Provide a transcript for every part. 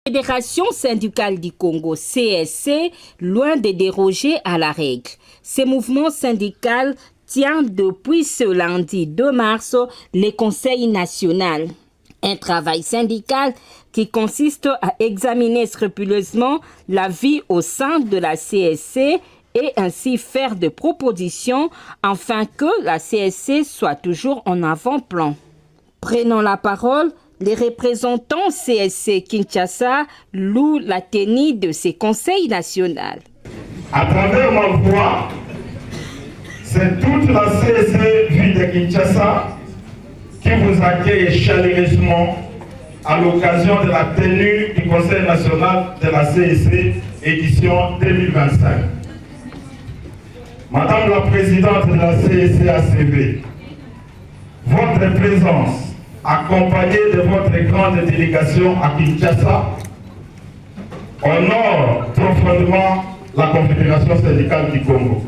La Fédération syndicale du Congo, CSC, loin de déroger à la règle. Ce mouvement syndical tient depuis ce lundi 2 mars le Conseil national. Un travail syndical qui consiste à examiner scrupuleusement la vie au sein de la CSC et ainsi faire des propositions afin que la CSC soit toujours en avant-plan. Prenant la parole, les représentants CSC Kinshasa louent la tenue de ces conseils nationaux. À travers ma voix, c'est toute la CSC Ville de Kinshasa qui vous accueille chaleureusement à l'occasion de la tenue du Conseil national de la CSC édition 2025. Madame la Présidente de la CSC ACV, votre présence, accompagnée de votre grande délégation à Kinshasa, honore profondément la Confédération syndicale du Congo.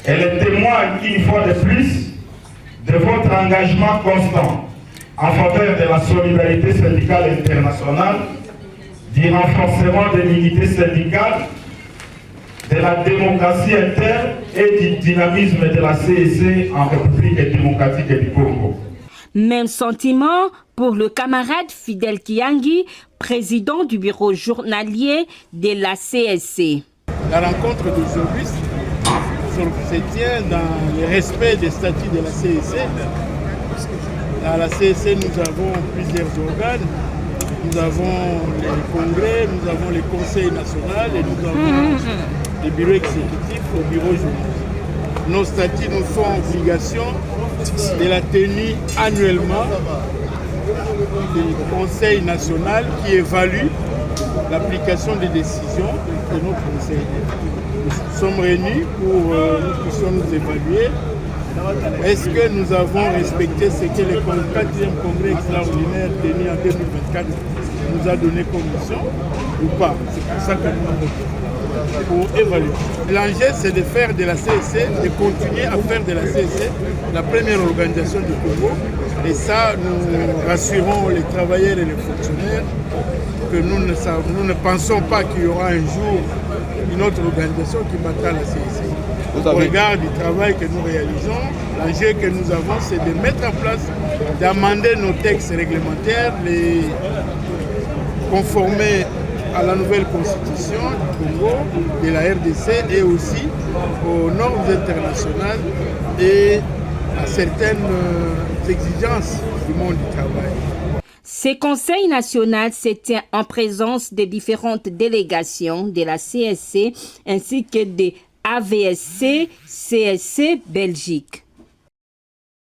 Elle est témoin une fois de plus de votre engagement constant en faveur de la solidarité syndicale internationale, du renforcement de l'unité syndicale, de la démocratie interne et du dynamisme de la CSC en République démocratique du Congo. Même sentiment pour le camarade Fidel Kiangi, président du bureau journalier de la CSC. La rencontre d'aujourd'hui se tient dans le respect des statuts de la CSC. Dans la CSC, nous avons plusieurs organes. Nous avons les congrès, nous avons les conseils nationaux et nous avons les bureaux exécutifs au bureau journalier. Nos statuts nous font obligation de la tenue annuellement du Conseil national qui évalue l'application des décisions de nos conseils. Nous sommes réunis pour que nous puissions nous évaluer. Est-ce que nous avons respecté ce que le 4e congrès extraordinaire tenu en 2024 nous a donné comme mission ou pas? C'est pour ça que nous avons pour évaluer. L'enjeu, c'est de faire de la CSC, de continuer à faire de la CSC la première organisation du Congo. Et ça, nous rassurons les travailleurs et les fonctionnaires que nous ne pensons pas qu'il y aura un jour une autre organisation qui battra la CSC. Au regard du travail que nous réalisons, l'enjeu que nous avons, c'est de mettre en place, d'amender nos textes réglementaires, les conformer à la nouvelle constitution du Congo, de la RDC et aussi aux normes internationales et à certaines exigences du monde du travail. Ce conseil national se tient en présence des différentes délégations de la CSC ainsi que des AVSC, CSC Belgique.